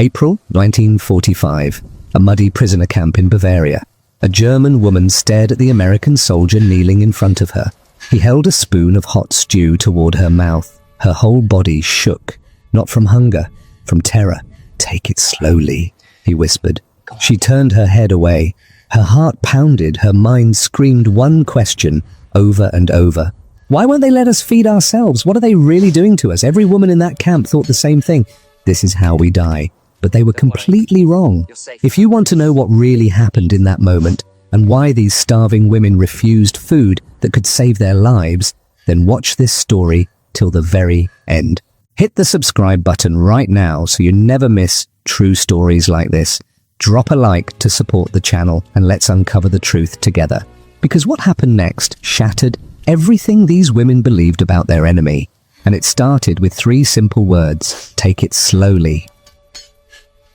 April 1945. A muddy prisoner camp in Bavaria. A German woman stared at the American soldier kneeling in front of her. He held a spoon of hot stew toward her mouth. Her whole body shook. Not from hunger, from terror. "Take it slowly," he whispered. She turned her head away. Her heart pounded, her mind screamed one question over and over. Why won't they let us feed ourselves? What are they really doing to us? Every woman in that camp thought the same thing. This is how we die. But they were completely wrong. If you want to know what really happened in that moment, and why these starving women refused food that could save their lives, then watch this story till the very end. Hit the subscribe button right now so you never miss true stories like this. Drop a like to support the channel, and let's uncover the truth together. Because what happened next shattered everything these women believed about their enemy. And it started with 3 simple words: take it slowly.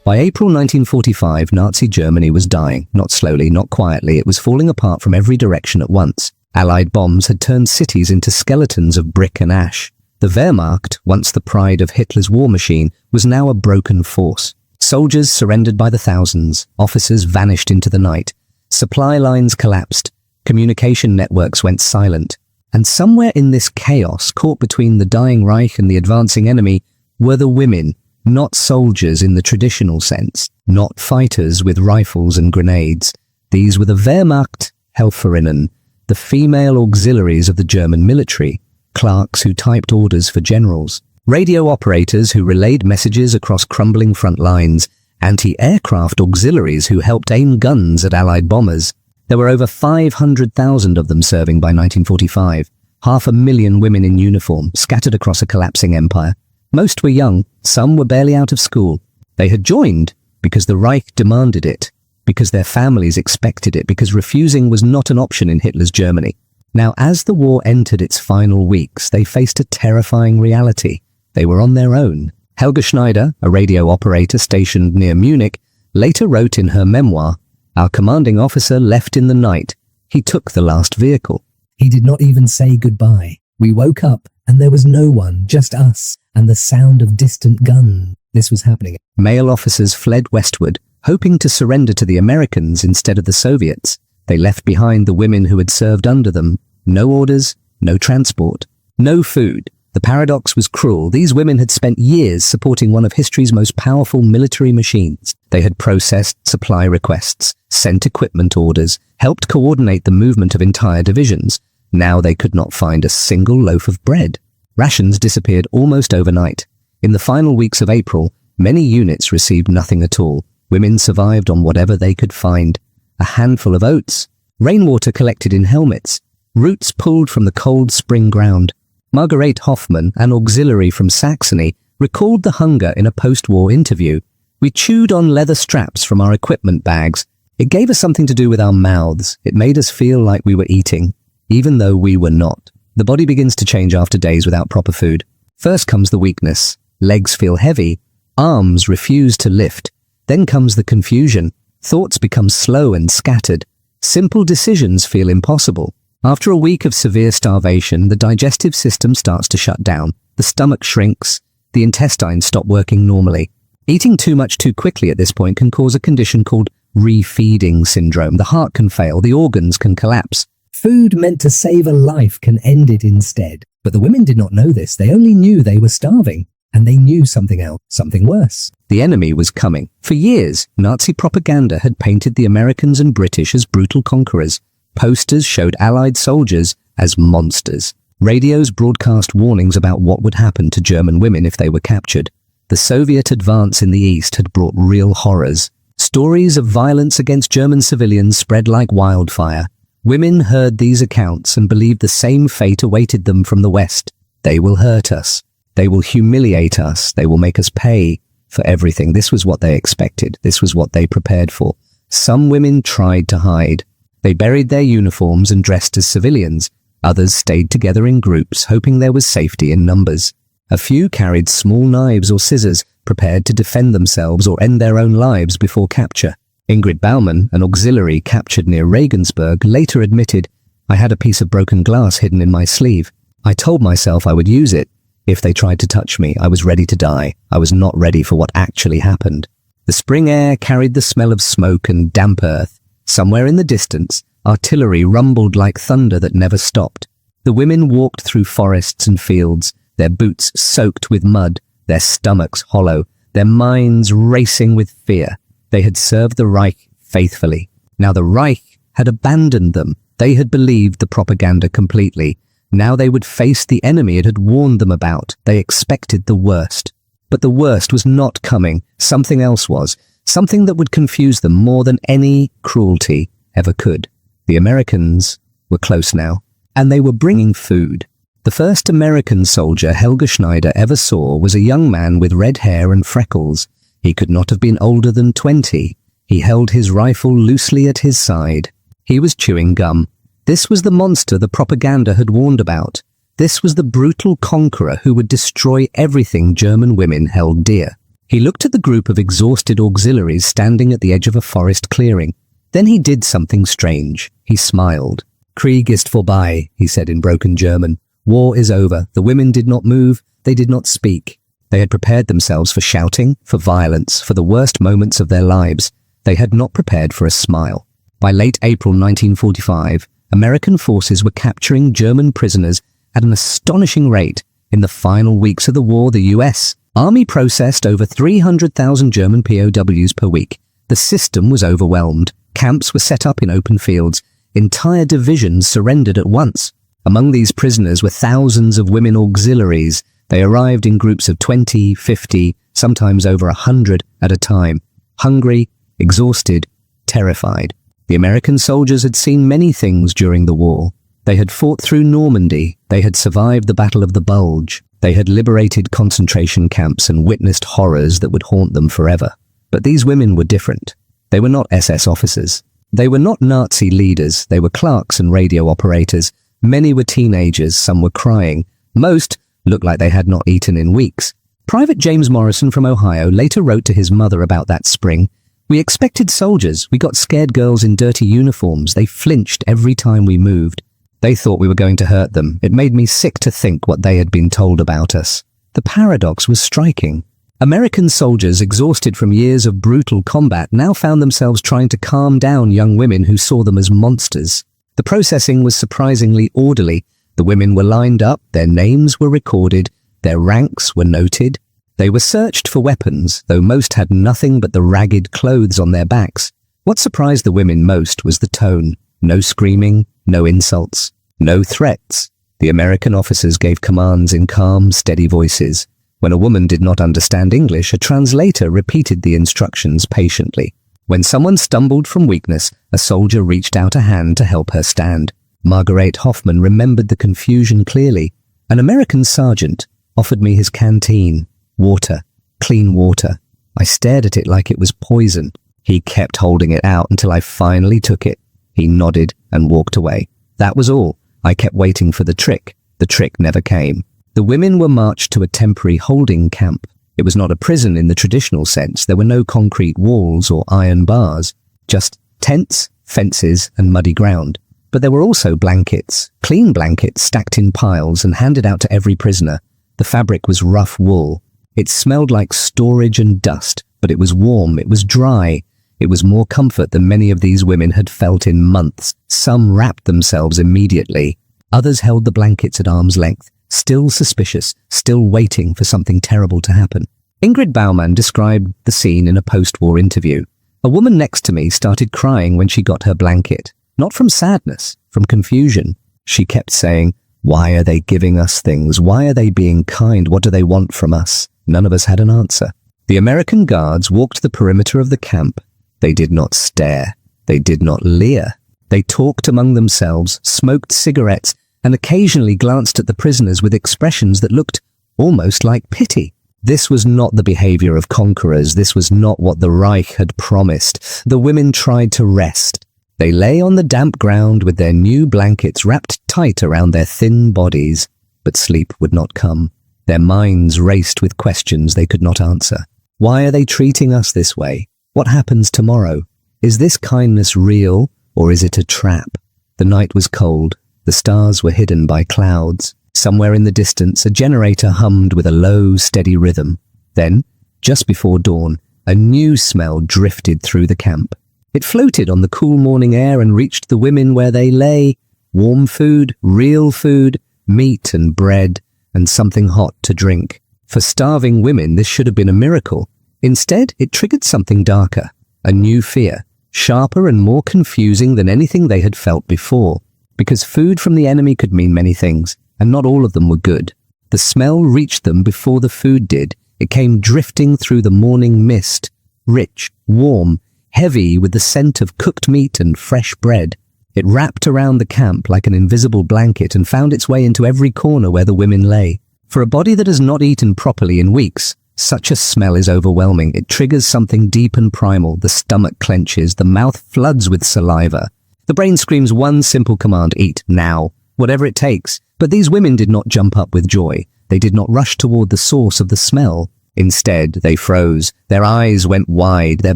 By April 1945, Nazi Germany was dying. Not slowly, not quietly. It was falling apart from every direction at once. Allied bombs had turned cities into skeletons of brick and ash. The Wehrmacht, once the pride of Hitler's war machine, was now a broken force. Soldiers surrendered by the thousands. Officers vanished into the night. Supply lines collapsed. Communication networks went silent. And somewhere in this chaos, caught between the dying Reich and the advancing enemy, were the women. Not soldiers in the traditional sense, not fighters with rifles and grenades. These were the Wehrmacht Helferinnen, the female auxiliaries of the German military, clerks who typed orders for generals, radio operators who relayed messages across crumbling front lines, anti-aircraft auxiliaries who helped aim guns at Allied bombers. There were over 500,000 of them serving by 1945, 500,000 women in uniform, scattered across a collapsing empire. Most were young, some were barely out of school. They had joined because the Reich demanded it, because their families expected it, because refusing was not an option in Hitler's Germany. Now, as the war entered its final weeks, they faced a terrifying reality. They were on their own. Helga Schneider, a radio operator stationed near Munich, later wrote in her memoir, "Our commanding officer left in the night. He took the last vehicle. He did not even say goodbye. We woke up and there was no one, just us, and the sound of distant guns." This was happening. Male officers fled westward, hoping to surrender to the Americans instead of the Soviets. They left behind the women who had served under them. No orders, no transport, no food. The paradox was cruel. These women had spent years supporting one of history's most powerful military machines. They had processed supply requests, sent equipment orders, helped coordinate the movement of entire divisions. Now they could not find a single loaf of bread. Rations disappeared almost overnight. In the final weeks of April, many units received nothing at all. Women survived on whatever they could find. A handful of oats, rainwater collected in helmets, roots pulled from the cold spring ground. Margaret Hoffmann, an auxiliary from Saxony, recalled the hunger in a post-war interview. "We chewed on leather straps from our equipment bags. It gave us something to do with our mouths. It made us feel like we were eating, even though we were not." The body begins to change after days without proper food. First comes the weakness. Legs feel heavy. Arms refuse to lift. Then comes the confusion. Thoughts become slow and scattered. Simple decisions feel impossible. After a week of severe starvation, the digestive system starts to shut down. The stomach shrinks. The intestines stop working normally. Eating too much too quickly at this point can cause a condition called refeeding syndrome. The heart can fail. The organs can collapse. Food meant to save a life can end it instead. But the women did not know this. They only knew they were starving. And they knew something else, something worse. The enemy was coming. For years, Nazi propaganda had painted the Americans and British as brutal conquerors. Posters showed Allied soldiers as monsters. Radios broadcast warnings about what would happen to German women if they were captured. The Soviet advance in the East had brought real horrors. Stories of violence against German civilians spread like wildfire. Women heard these accounts and believed the same fate awaited them from the West. They will hurt us. They will humiliate us. They will make us pay for everything. This was what they expected. This was what they prepared for. Some women tried to hide. They buried their uniforms and dressed as civilians. Others stayed together in groups, hoping there was safety in numbers. A few carried small knives or scissors, prepared to defend themselves or end their own lives before capture. Ingrid Baumann, an auxiliary captured near Regensburg, later admitted, "I had a piece of broken glass hidden in my sleeve. I told myself I would use it. If they tried to touch me, I was ready to die. I was not ready for what actually happened." The spring air carried the smell of smoke and damp earth. Somewhere in the distance, artillery rumbled like thunder that never stopped. The women walked through forests and fields, their boots soaked with mud, their stomachs hollow, their minds racing with fear. They had served the Reich faithfully. Now the Reich had abandoned them. They had believed the propaganda completely. Now they would face the enemy it had warned them about. They expected the worst. But the worst was not coming. Something else was. Something that would confuse them more than any cruelty ever could. The Americans were close now, and they were bringing food. The first American soldier Helga Schneider ever saw was a young man with red hair and freckles. He could not have been older than 20. He held his rifle loosely at his side. He was chewing gum. This was the monster the propaganda had warned about. This was the brutal conqueror who would destroy everything German women held dear. He looked at the group of exhausted auxiliaries standing at the edge of a forest clearing. Then he did something strange. He smiled. "Krieg ist vorbei," he said in broken German. "War is over." The women did not move. They did not speak. They had prepared themselves for shouting, for violence, for the worst moments of their lives. They had not prepared for a smile. By late April 1945, American forces were capturing German prisoners at an astonishing rate. In the final weeks of the war, the U.S. Army processed over 300,000 German POWs per week. The system was overwhelmed. Camps were set up in open fields. Entire divisions surrendered at once. Among these prisoners were thousands of women auxiliaries. They arrived in groups of 20, 50, sometimes over 100 at a time. Hungry, exhausted, terrified. The American soldiers had seen many things during the war. They had fought through Normandy. They had survived the Battle of the Bulge. They had liberated concentration camps and witnessed horrors that would haunt them forever. But these women were different. They were not SS officers. They were not Nazi leaders. They were clerks and radio operators. Many were teenagers. Some were crying. Most looked like they had not eaten in weeks. Private James Morrison from Ohio later wrote to his mother about that spring. "We expected soldiers. We got scared girls in dirty uniforms. They flinched every time we moved. They thought we were going to hurt them. It made me sick to think what they had been told about us." The paradox was striking. American soldiers, exhausted from years of brutal combat, now found themselves trying to calm down young women who saw them as monsters. The processing was surprisingly orderly. The women were lined up, their names were recorded, their ranks were noted. They were searched for weapons, though most had nothing but the ragged clothes on their backs. What surprised the women most was the tone. No screaming, no insults, no threats. The American officers gave commands in calm, steady voices. When a woman did not understand English, a translator repeated the instructions patiently. When someone stumbled from weakness, a soldier reached out a hand to help her stand. Margaret Hoffman remembered the confusion clearly. An American sergeant offered me his canteen. Water. Clean water. I stared at it like it was poison. He kept holding it out until I finally took it. He nodded and walked away. That was all. I kept waiting for the trick. The trick never came. The women were marched to a temporary holding camp. It was not a prison in the traditional sense. There were no concrete walls or iron bars, just tents, fences, and muddy ground. But there were also blankets, clean blankets stacked in piles and handed out to every prisoner. The fabric was rough wool. It smelled like storage and dust, but it was warm, it was dry. It was more comfort than many of these women had felt in months. Some wrapped themselves immediately. Others held the blankets at arm's length, still suspicious, still waiting for something terrible to happen. Ingrid Baumann described the scene in a post-war interview. A woman next to me started crying when she got her blanket. Not from sadness, from confusion. She kept saying, "Why are they giving us things? Why are they being kind? What do they want from us?" None of us had an answer. The American guards walked the perimeter of the camp. They did not stare. They did not leer. They talked among themselves, smoked cigarettes, and occasionally glanced at the prisoners with expressions that looked almost like pity. This was not the behavior of conquerors. This was not what the Reich had promised. The women tried to rest. They lay on the damp ground with their new blankets wrapped tight around their thin bodies, but sleep would not come. Their minds raced with questions they could not answer. Why are they treating us this way? What happens tomorrow? Is this kindness real, or is it a trap? The night was cold. The stars were hidden by clouds. Somewhere in the distance, a generator hummed with a low, steady rhythm. Then, just before dawn, a new smell drifted through the camp. It floated on the cool morning air and reached the women where they lay. Warm food, real food, meat and bread, and something hot to drink. For starving women, this should have been a miracle. Instead, it triggered something darker, a new fear, sharper and more confusing than anything they had felt before. Because food from the enemy could mean many things, and not all of them were good. The smell reached them before the food did. It came drifting through the morning mist, rich, warm, heavy with the scent of cooked meat and fresh bread. It wrapped around the camp like an invisible blanket and found its way into every corner where the women lay. For a body that has not eaten properly in weeks, such a smell is overwhelming. It triggers something deep and primal. The stomach clenches, the mouth floods with saliva. The brain screams one simple command: eat now, whatever it takes. But these women did not jump up with joy. They did not rush toward the source of the smell. Instead, they froze. Their eyes went wide, their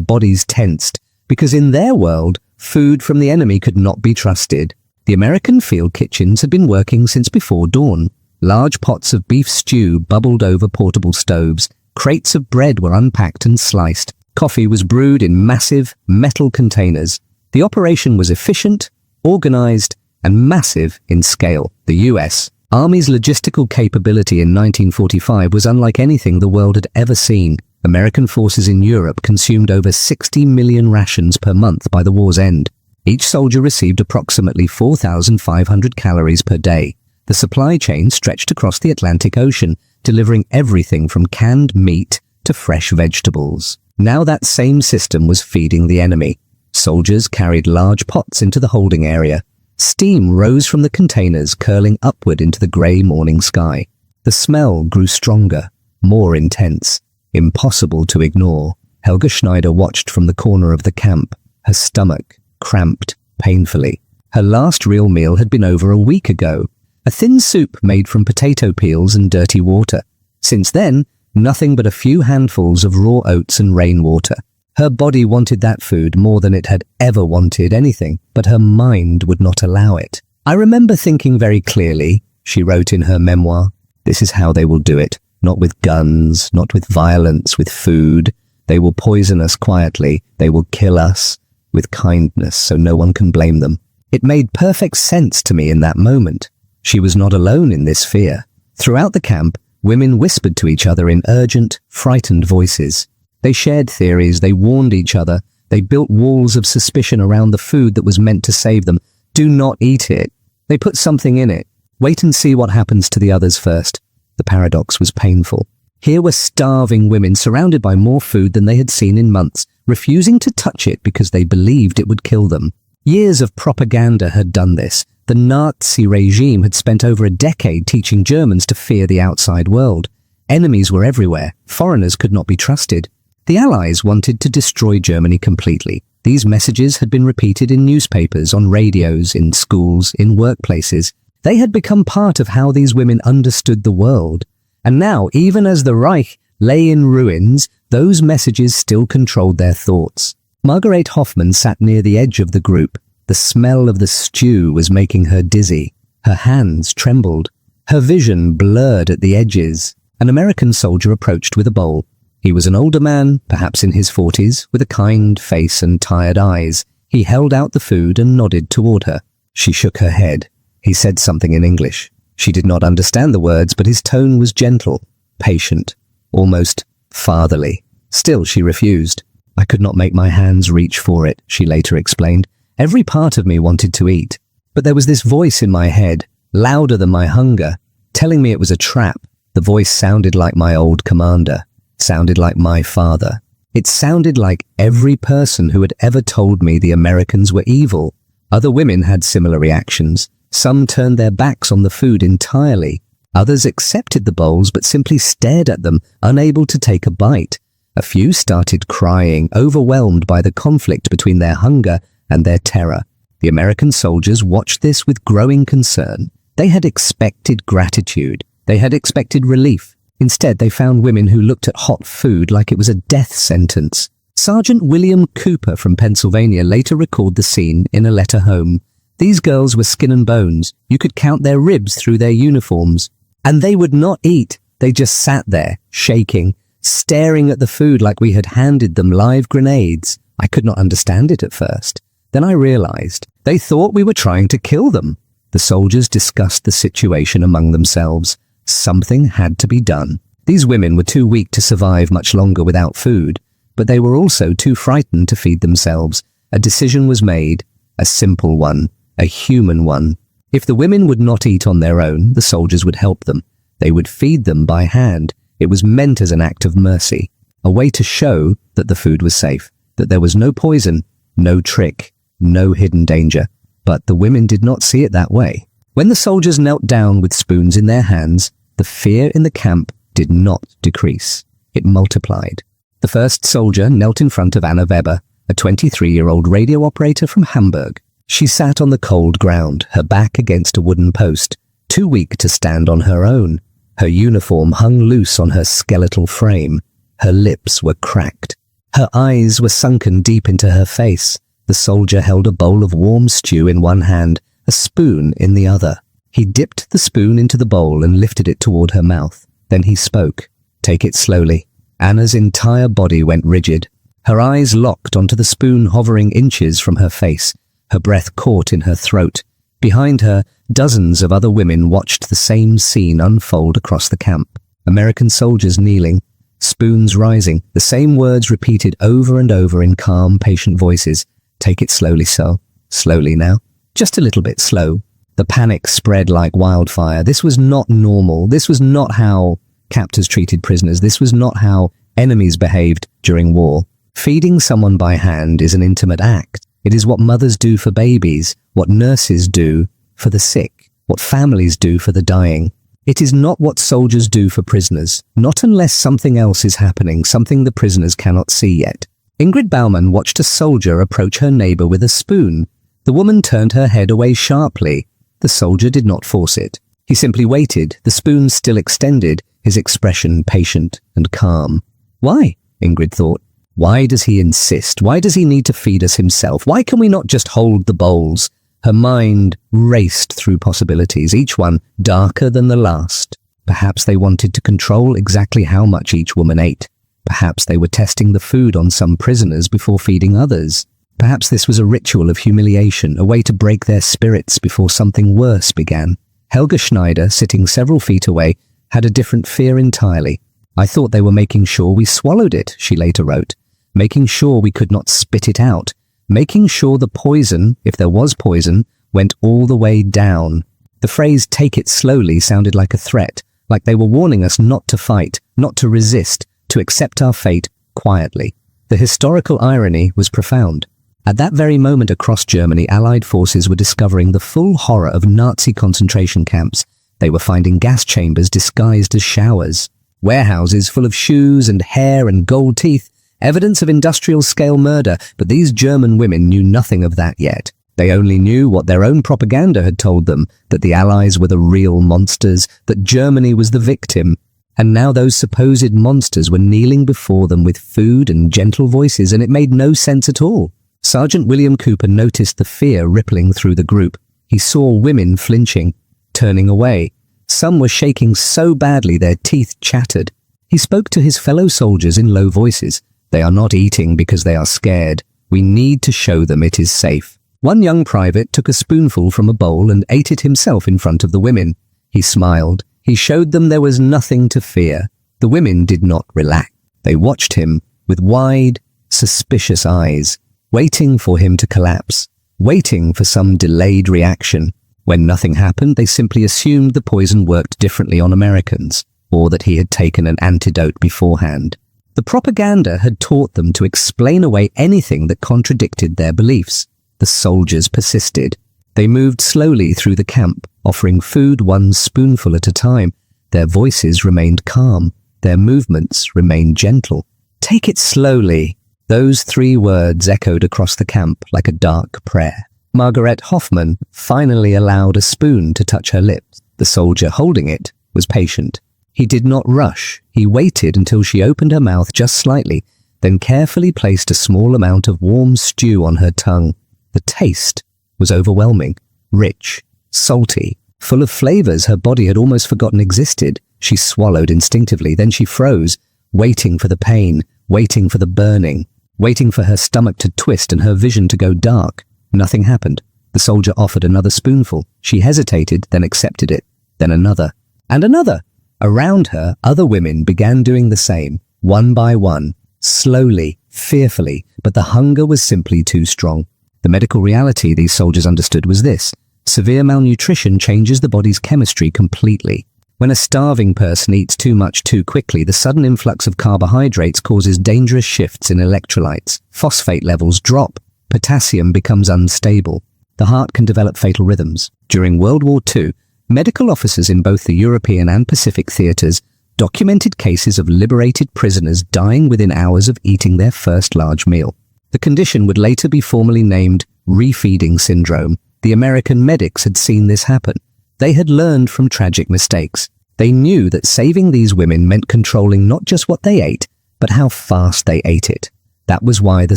bodies tensed, because in their world, food from the enemy could not be trusted. The American field kitchens had been working since before dawn. Large pots of beef stew bubbled over portable stoves. Crates of bread were unpacked and sliced. Coffee was brewed in massive metal containers. The operation was efficient, organized, and massive in scale. The U.S. Army's logistical capability in 1945 was unlike anything the world had ever seen. American forces in Europe consumed over 60 million rations per month by the war's end. Each soldier received approximately 4,500 calories per day. The supply chain stretched across the Atlantic Ocean, delivering everything from canned meat to fresh vegetables. Now that same system was feeding the enemy. Soldiers carried large pots into the holding area. Steam rose from the containers, curling upward into the grey morning sky. The smell grew stronger, more intense, impossible to ignore. Helga Schneider watched from the corner of the camp, her stomach cramped painfully. Her last real meal had been over a week ago, a thin soup made from potato peels and dirty water. Since then, nothing but a few handfuls of raw oats and rainwater. Her body wanted that food more than it had ever wanted anything, but her mind would not allow it. "I remember thinking very clearly," she wrote in her memoir, "this is how they will do it. Not with guns, not with violence, with food. They will poison us quietly. They will kill us with kindness so no one can blame them." It made perfect sense to me in that moment. She was not alone in this fear. Throughout the camp, women whispered to each other in urgent, frightened voices. They shared theories, they warned each other, they built walls of suspicion around the food that was meant to save them. Do not eat it. They put something in it. Wait and see what happens to the others first. The paradox was painful. Here were starving women surrounded by more food than they had seen in months, refusing to touch it because they believed it would kill them. Years of propaganda had done this. The Nazi regime had spent over a decade teaching Germans to fear the outside world. Enemies were everywhere. Foreigners could not be trusted. The Allies wanted to destroy Germany completely. These messages had been repeated in newspapers, on radios, in schools, in workplaces. They had become part of how these women understood the world. And now, even as the Reich lay in ruins, those messages still controlled their thoughts. Margaret Hoffman sat near the edge of the group. The smell of the stew was making her dizzy. Her hands trembled. Her vision blurred at the edges. An American soldier approached with a bowl. He was an older man, perhaps in his 40s, with a kind face and tired eyes. He held out the food and nodded toward her. She shook her head. He said something in English. She did not understand the words, but his tone was gentle, patient, almost fatherly. Still, she refused. "I could not make my hands reach for it," she later explained. "Every part of me wanted to eat. But there was this voice in my head, louder than my hunger, telling me it was a trap." The voice sounded like my old commander, sounded like my father. It sounded like every person who had ever told me the Americans were evil. Other women had similar reactions. Some turned their backs on the food entirely. Others accepted the bowls but simply stared at them, unable to take a bite. A few started crying, overwhelmed by the conflict between their hunger and their terror. The American soldiers watched this with growing concern. They had expected gratitude. They had expected relief. Instead, they found women who looked at hot food like it was a death sentence. Sergeant William Cooper from Pennsylvania later recalled the scene in a letter home. "These girls were skin and bones. You could count their ribs through their uniforms. And they would not eat. They just sat there, shaking. staring at the food like we had handed them live grenades. I could not understand it at first. Then I realized they thought we were trying to kill them. The soldiers discussed the situation among themselves. Something had to be done. These women were too weak to survive much longer without food, but they were also too frightened to feed themselves. A decision was made, a simple one, a human one. If the women would not eat on their own, the soldiers would help them. They would feed them by hand. It was meant as an act of mercy, a way to show that the food was safe, that there was no poison, no trick, no hidden danger. But the women did not see it that way. When the soldiers knelt down with spoons in their hands, the fear in the camp did not decrease. It multiplied. The first soldier knelt in front of Anna Weber, a 23-year-old radio operator from Hamburg. She sat on the cold ground, her back against a wooden post, too weak to stand on her own. Her uniform hung loose on her skeletal frame. Her lips were cracked. Her eyes were sunken deep into her face. The soldier held a bowl of warm stew in one hand, a spoon in the other. He dipped the spoon into the bowl and lifted it toward her mouth. Then he spoke. "Take it slowly." Anna's entire body went rigid. Her eyes locked onto the spoon hovering inches from her face. Her breath caught in her throat. Behind her, dozens of other women watched the same scene unfold across the camp. American soldiers kneeling, spoons rising, the same words repeated over and over in calm, patient voices. "Take it slowly, so. Slowly now. Just a little bit slow." The panic spread like wildfire. This was not normal. This was not how captors treated prisoners. This was not how enemies behaved during war. Feeding someone by hand is an intimate act. It is what mothers do for babies, what nurses do for the sick, what families do for the dying. It is not what soldiers do for prisoners, not unless something else is happening, something the prisoners cannot see yet. Ingrid Baumann watched a soldier approach her neighbor with a spoon. The woman turned her head away sharply. The soldier did not force it. He simply waited, the spoon still extended, his expression patient and calm. Why? Ingrid thought. Why does he insist? Why does he need to feed us himself? Why can we not just hold the bowls? Her mind raced through possibilities, each one darker than the last. Perhaps they wanted to control exactly how much each woman ate. Perhaps they were testing the food on some prisoners before feeding others. Perhaps this was a ritual of humiliation, a way to break their spirits before something worse began. Helga Schneider, sitting several feet away, had a different fear entirely. "I thought they were making sure we swallowed it," she later wrote. "Making sure we could not spit it out. Making sure the poison, if there was poison, went all the way down." The phrase "take it slowly" sounded like a threat, like they were warning us not to fight, not to resist, to accept our fate quietly. The historical irony was profound. At that very moment across Germany, Allied forces were discovering the full horror of Nazi concentration camps. They were finding gas chambers disguised as showers, warehouses full of shoes and hair and gold teeth, evidence of industrial-scale murder, but these German women knew nothing of that yet. They only knew what their own propaganda had told them, that the Allies were the real monsters, that Germany was the victim. And now those supposed monsters were kneeling before them with food and gentle voices, and it made no sense at all. Sergeant William Cooper noticed the fear rippling through the group. He saw women flinching, turning away. Some were shaking so badly their teeth chattered. He spoke to his fellow soldiers in low voices. "They are not eating because they are scared. We need to show them it is safe." One young private took a spoonful from a bowl and ate it himself in front of the women. He smiled. He showed them there was nothing to fear. The women did not relax. They watched him with wide, suspicious eyes, waiting for him to collapse, waiting for some delayed reaction. When nothing happened, they simply assumed the poison worked differently on Americans, or that he had taken an antidote beforehand. The propaganda had taught them to explain away anything that contradicted their beliefs. The soldiers persisted. They moved slowly through the camp, offering food one spoonful at a time. Their voices remained calm. Their movements remained gentle. "Take it slowly." Those 3 words echoed across the camp like a dark prayer. Margaret Hoffman finally allowed a spoon to touch her lips. The soldier holding it was patient. He did not rush. He waited until she opened her mouth just slightly, then carefully placed a small amount of warm stew on her tongue. The taste was overwhelming, rich, salty, full of flavors her body had almost forgotten existed. She swallowed instinctively, then she froze. waiting for the pain, waiting for the burning, waiting for her stomach to twist and her vision to go dark. Nothing happened. The soldier offered another spoonful. She hesitated, then accepted it. Then another. And another. Around her, other women began doing the same, one by one, slowly, fearfully, but the hunger was simply too strong. The medical reality these soldiers understood was this: severe malnutrition changes the body's chemistry completely. When a starving person eats too much too quickly, the sudden influx of carbohydrates causes dangerous shifts in electrolytes. Phosphate levels drop. Potassium becomes unstable. The heart can develop fatal rhythms. During World War II, medical officers in both the European and Pacific theaters documented cases of liberated prisoners dying within hours of eating their first large meal. The condition would later be formally named refeeding syndrome. The American medics had seen this happen. They had learned from tragic mistakes. They knew that saving these women meant controlling not just what they ate, but how fast they ate it. That was why the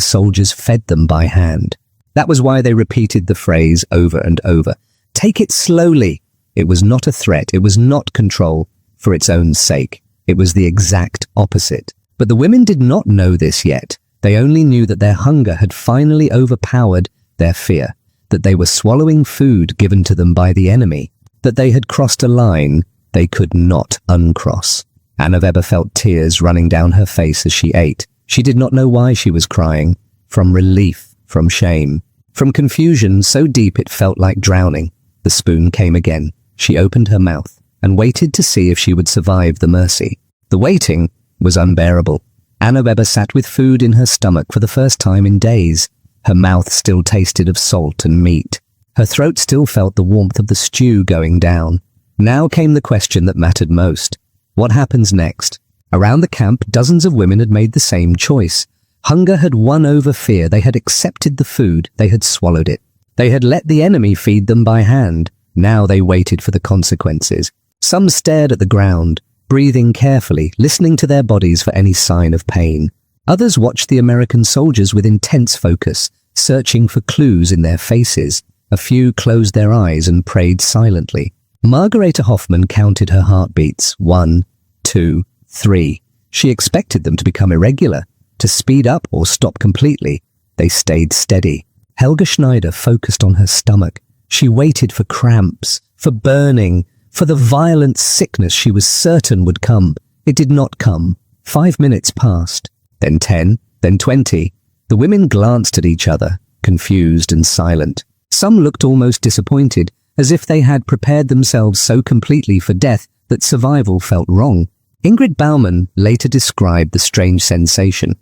soldiers fed them by hand. That was why they repeated the phrase over and over. Take it slowly. It was not a threat. It was not control for its own sake. It was the exact opposite. But the women did not know this yet. They only knew that their hunger had finally overpowered their fear, that they were swallowing food given to them by the enemy, that they had crossed a line they could not uncross. Anna Weber felt tears running down her face as she ate. She did not know why she was crying. From relief, from shame, from confusion so deep it felt like drowning. The spoon came again. She opened her mouth and waited to see if she would survive the mercy. The waiting was unbearable. Anna Weber sat with food in her stomach for the first time in days. Her mouth still tasted of salt and meat. Her throat still felt the warmth of the stew going down. Now came the question that mattered most. What happens next? Around the camp, dozens of women had made the same choice. Hunger had won over fear. They had accepted the food. They had swallowed it. They had let the enemy feed them by hand. Now they waited for the consequences. Some stared at the ground, breathing carefully, listening to their bodies for any sign of pain. Others watched the American soldiers with intense focus, searching for clues in their faces. A few closed their eyes and prayed silently. Margareta Hoffman counted her heartbeats. 1, 2, 3. She expected them to become irregular, to speed up or stop completely. They stayed steady. Helga Schneider focused on her stomach. She waited for cramps, for burning, for the violent sickness she was certain would come. It did not come. 5 minutes passed, then 10, then 20. The women glanced at each other, confused and silent. Some looked almost disappointed, as if they had prepared themselves so completely for death that survival felt wrong. Ingrid Baumann later described the strange sensation.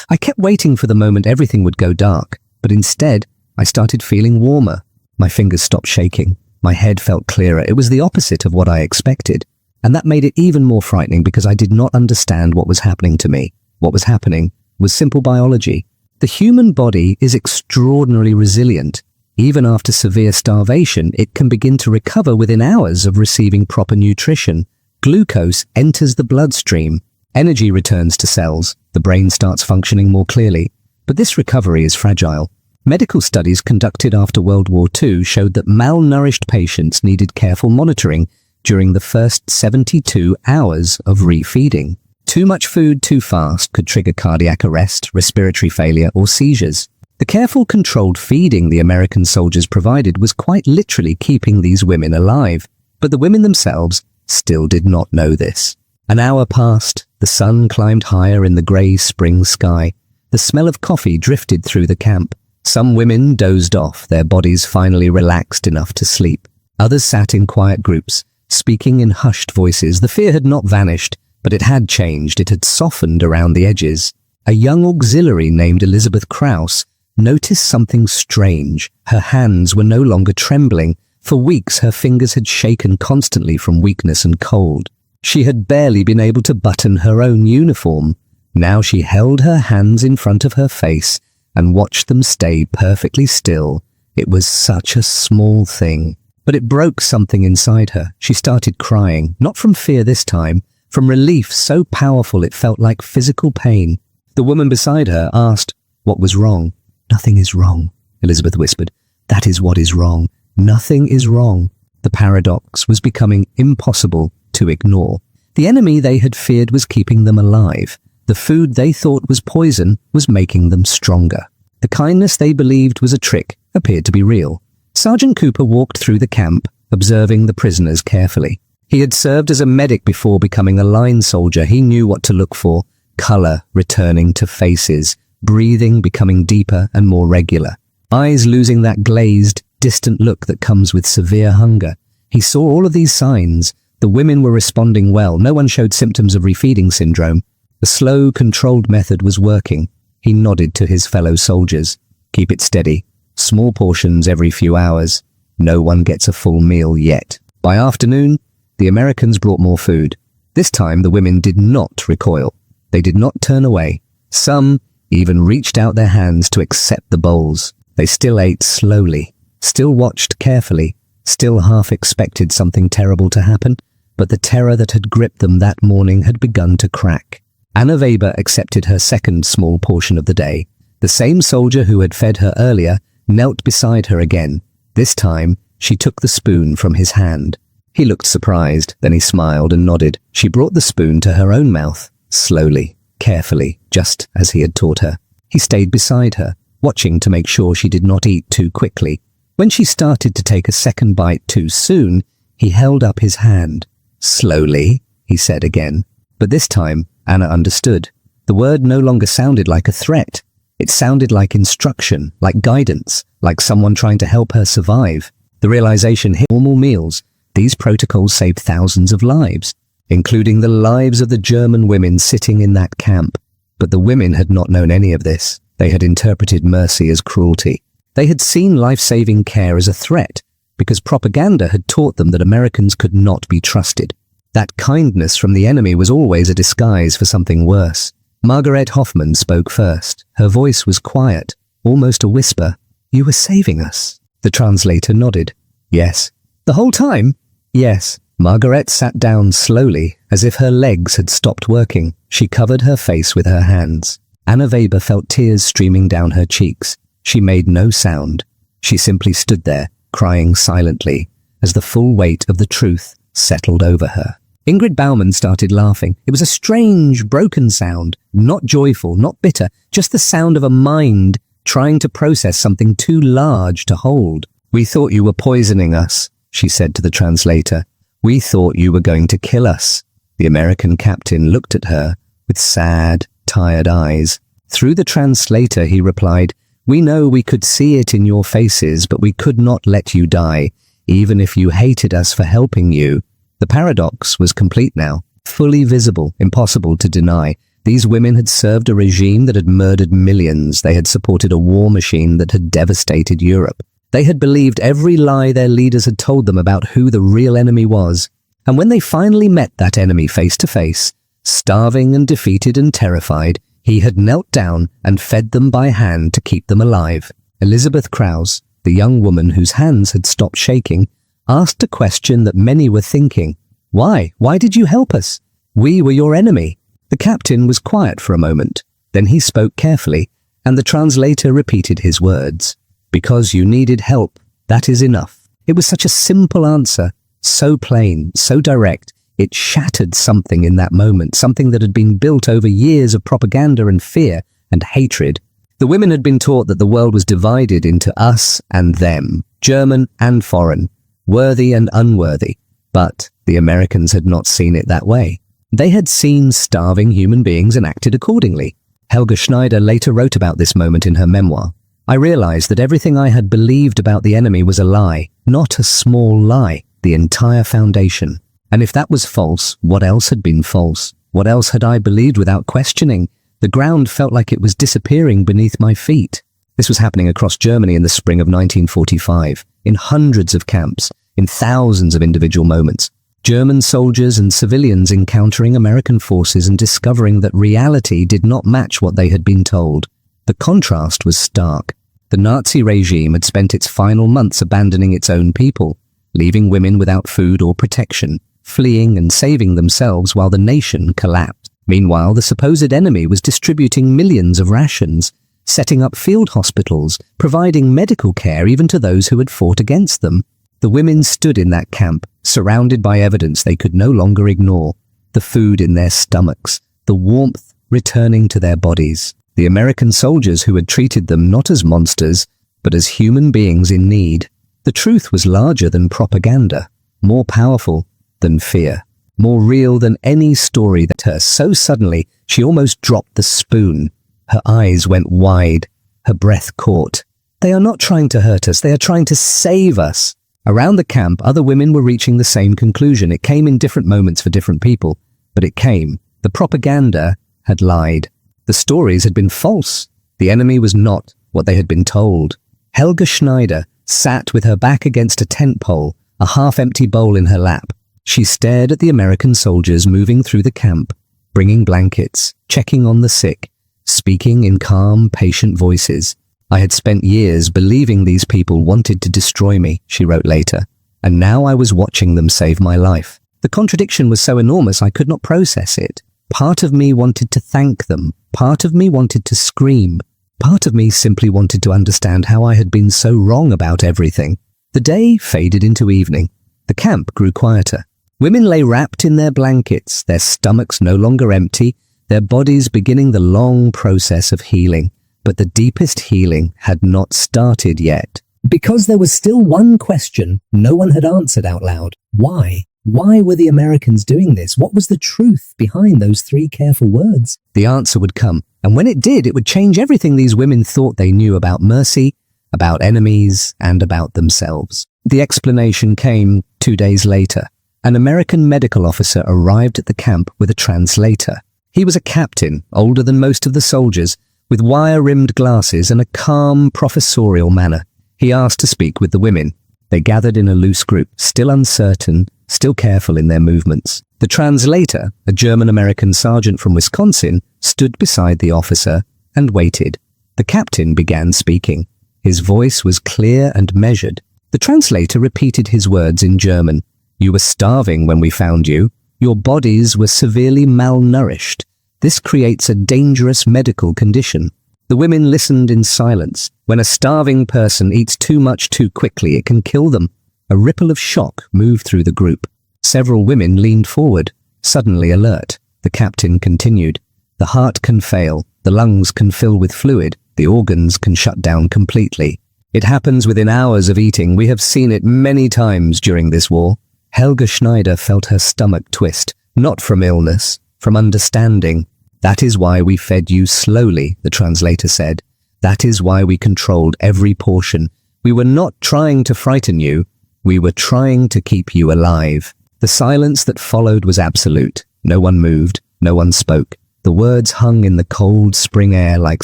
I kept waiting for the moment everything would go dark, but instead, I started feeling warmer. My fingers stopped shaking. My head felt clearer. It was the opposite of what I expected. And that made it even more frightening because I did not understand what was happening to me. What was happening was simple biology. The human body is extraordinarily resilient. Even after severe starvation, it can begin to recover within hours of receiving proper nutrition. Glucose enters the bloodstream. Energy returns to cells. The brain starts functioning more clearly. But this recovery is fragile. Medical studies conducted after World War II showed that malnourished patients needed careful monitoring during the first 72 hours of refeeding. Too much food too fast could trigger cardiac arrest, respiratory failure, or seizures. The careful, controlled feeding the American soldiers provided was quite literally keeping these women alive. But the women themselves still did not know this. An hour passed. The sun climbed higher in the grey spring sky. The smell of coffee drifted through the camp. Some women dozed off, their bodies finally relaxed enough to sleep. Others sat in quiet groups, speaking in hushed voices. The fear had not vanished, but it had changed. It had softened around the edges. A young auxiliary named Elizabeth Krauss noticed something strange. Her hands were no longer trembling. For weeks, her fingers had shaken constantly from weakness and cold. She had barely been able to button her own uniform. Now she held her hands in front of her face and watched them stay perfectly still. It was such a small thing, but it broke something inside her. She started crying, not from fear this time, from relief so powerful it felt like physical pain. The woman beside her asked, "What was wrong?" "Nothing is wrong," Elizabeth whispered. "That is what is wrong. Nothing is wrong." The paradox was becoming impossible to ignore. The enemy they had feared was keeping them alive. The food they thought was poison was making them stronger. The kindness they believed was a trick appeared to be real. Sergeant Cooper walked through the camp, observing the prisoners carefully. He had served as a medic before becoming a line soldier. He knew what to look for: color returning to faces, breathing becoming deeper and more regular, eyes losing that glazed, distant look that comes with severe hunger. He saw all of these signs. The women were responding well. No one showed symptoms of refeeding syndrome. The slow, controlled method was working. He nodded to his fellow soldiers. Keep it steady. Small portions every few hours. No one gets a full meal yet. By afternoon, the Americans brought more food. This time the women did not recoil. They did not turn away. Some even reached out their hands to accept the bowls. They still ate slowly, still watched carefully, still half expected something terrible to happen, but the terror that had gripped them that morning had begun to crack. Anna Weber accepted her second small portion of the day. The same soldier who had fed her earlier knelt beside her again. This time, she took the spoon from his hand. He looked surprised, then he smiled and nodded. She brought the spoon to her own mouth, slowly, carefully, just as he had taught her. He stayed beside her, watching to make sure she did not eat too quickly. When she started to take a second bite too soon, he held up his hand. Slowly, he said again. But this time, Anna understood. The word no longer sounded like a threat. It sounded like instruction, like guidance, like someone trying to help her survive. The realization hit normal meals. These protocols saved thousands of lives, including the lives of the German women sitting in that camp. But the women had not known any of this. They had interpreted mercy as cruelty. They had seen life-saving care as a threat, because propaganda had taught them that Americans could not be trusted. That kindness from the enemy was always a disguise for something worse. Margaret Hoffman spoke first. Her voice was quiet, almost a whisper. "You were saving us." The translator nodded. "Yes." "The whole time?" "Yes." Margaret sat down slowly, as if her legs had stopped working. She covered her face with her hands. Anna Weber felt tears streaming down her cheeks. She made no sound. She simply stood there, crying silently, as the full weight of the truth settled over her. Ingrid Baumann started laughing. It was a strange, broken sound, not joyful, not bitter, just the sound of a mind trying to process something too large to hold. "We thought you were poisoning us," she said to the translator. "We thought you were going to kill us." The American captain looked at her with sad, tired eyes. Through the translator, he replied, "We know we could see it in your faces, but we could not let you die, even if you hated us for helping you." The paradox was complete now, fully visible, impossible to deny. These women had served a regime that had murdered millions. They had supported a war machine that had devastated Europe. They had believed every lie their leaders had told them about who the real enemy was. And when they finally met that enemy face to face, starving and defeated and terrified, he had knelt down and fed them by hand to keep them alive. Elizabeth Krause, the young woman whose hands had stopped shaking, asked a question that many were thinking. "Why? Why did you help us? We were your enemy." The captain was quiet for a moment. Then he spoke carefully, and the translator repeated his words. "Because you needed help, that is enough." It was such a simple answer, so plain, so direct. It shattered something in that moment, something that had been built over years of propaganda and fear and hatred. The women had been taught that the world was divided into us and them, German and foreign, worthy and unworthy. But the Americans had not seen it that way. They had seen starving human beings and acted accordingly. Helga Schneider later wrote about this moment in her memoir. "I realized that everything I had believed about the enemy was a lie, not a small lie, the entire foundation. And if that was false, what else had been false? What else had I believed without questioning? The ground felt like it was disappearing beneath my feet." This was happening across Germany in the spring of 1945, in hundreds of camps, in thousands of individual moments. German soldiers and civilians encountering American forces and discovering that reality did not match what they had been told. The contrast was stark. The Nazi regime had spent its final months abandoning its own people, leaving women without food or protection, fleeing and saving themselves while the nation collapsed. Meanwhile, the supposed enemy was distributing millions of rations, setting up field hospitals, providing medical care even to those who had fought against them. The women stood in that camp, surrounded by evidence they could no longer ignore. the food in their stomachs, the warmth returning to their bodies. The American soldiers who had treated them not as monsters, but as human beings in need. The truth was larger than propaganda, more powerful than fear, more real than any story that her. So suddenly, she almost dropped the spoon. Her eyes went wide, her breath caught. They are not trying to hurt us, they are trying to save us. Around the camp, other women were reaching the same conclusion. It came in different moments for different people, but it came. The propaganda had lied. The stories had been false. The enemy was not what they had been told. Helga Schneider sat with her back against a tent pole, a half-empty bowl in her lap. She stared at the American soldiers moving through the camp, bringing blankets, checking on the sick, speaking in calm, patient voices. I had spent years believing these people wanted to destroy me, she wrote later, and now I was watching them save my life. The contradiction was so enormous I could not process it. Part of me wanted to thank them. Part of me wanted to scream. Part of me simply wanted to understand how I had been so wrong about everything. The day faded into evening. The camp grew quieter. Women lay wrapped in their blankets, their stomachs no longer empty, their bodies beginning the long process of healing. But the deepest healing had not started yet. Because there was still one question no one had answered out loud. Why? Why were the Americans doing this? What was the truth behind those 3 careful words? The answer would come, and when it did, it would change everything these women thought they knew about mercy, about enemies, and about themselves. The explanation came 2 days later. An American medical officer arrived at the camp with a translator. He was a captain, older than most of the soldiers, with wire-rimmed glasses and a calm, professorial manner. He asked to speak with the women. They gathered in a loose group, still uncertain, still careful in their movements. The translator, a German-American sergeant from Wisconsin, stood beside the officer and waited. The captain began speaking. His voice was clear and measured. The translator repeated his words in German. You were starving when we found you. Your bodies were severely malnourished. This creates a dangerous medical condition. The women listened in silence. When a starving person eats too much too quickly, it can kill them. A ripple of shock moved through the group. Several women leaned forward, suddenly alert. The captain continued. The heart can fail, the lungs can fill with fluid, the organs can shut down completely. It happens within hours of eating. We have seen it many times during this war. Helga Schneider felt her stomach twist, not from illness, from understanding. That is why we fed you slowly, the translator said. That is why we controlled every portion. We were not trying to frighten you. We were trying to keep you alive. The silence that followed was absolute. No one moved. No one spoke. The words hung in the cold spring air like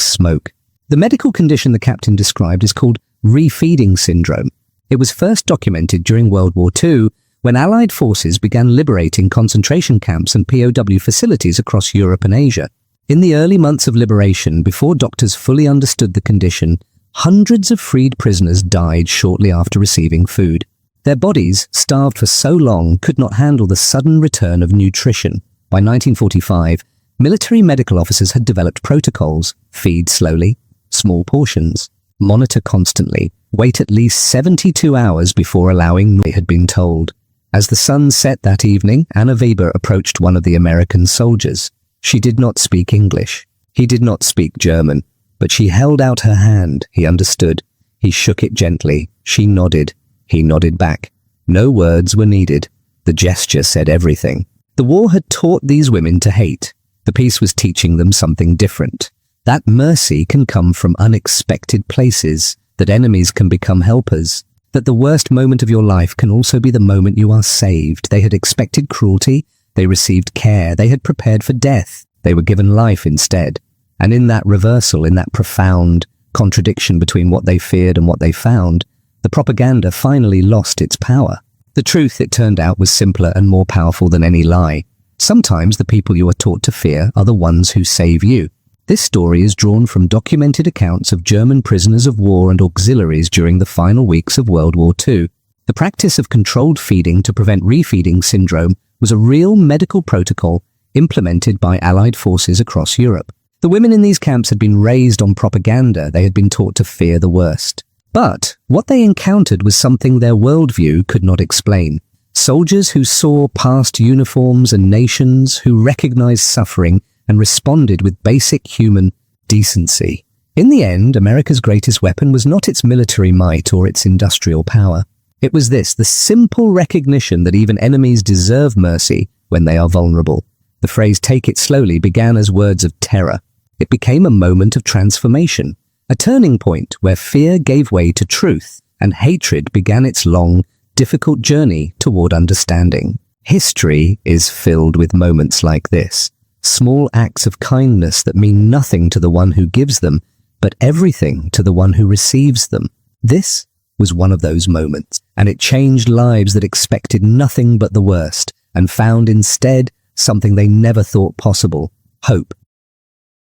smoke. The medical condition the captain described is called refeeding syndrome. It was first documented during World War II when Allied forces began liberating concentration camps and POW facilities across Europe and Asia. In the early months of liberation, before doctors fully understood the condition, hundreds of freed prisoners died shortly after receiving food. Their bodies, starved for so long, could not handle the sudden return of nutrition. By 1945, military medical officers had developed protocols: feed slowly, small portions, monitor constantly, wait at least 72 hours before allowing. They had been told. As the sun set that evening, Anna Weber approached one of the American soldiers. She did not speak English. He did not speak German, but she held out her hand. He understood. He shook it gently. She nodded. He nodded back. No words were needed. The gesture said everything. The war had taught these women to hate. The peace was teaching them something different. That mercy can come from unexpected places, that enemies can become helpers, that the worst moment of your life can also be the moment you are saved. They had expected cruelty. They received care. They had prepared for death. They were given life instead. And in that reversal, in that profound contradiction between what they feared and what they found, the propaganda finally lost its power. The truth, it turned out, was simpler and more powerful than any lie. Sometimes the people you are taught to fear are the ones who save you. This story is drawn from documented accounts of German prisoners of war and auxiliaries during the final weeks of World War II. The practice of controlled feeding to prevent refeeding syndrome was a real medical protocol implemented by Allied forces across Europe. The women in these camps had been raised on propaganda. They had been taught to fear the worst. But what they encountered was something their worldview could not explain. Soldiers who saw past uniforms and nations, who recognized suffering and responded with basic human decency. In the end, America's greatest weapon was not its military might or its industrial power. It was this, the simple recognition that even enemies deserve mercy when they are vulnerable. The phrase "take it slowly" began as words of terror. It became a moment of transformation, a turning point where fear gave way to truth and hatred began its long, difficult journey toward understanding. History is filled with moments like this, small acts of kindness that mean nothing to the one who gives them, but everything to the one who receives them. This was one of those moments, and it changed lives that expected nothing but the worst and found instead something they never thought possible: hope.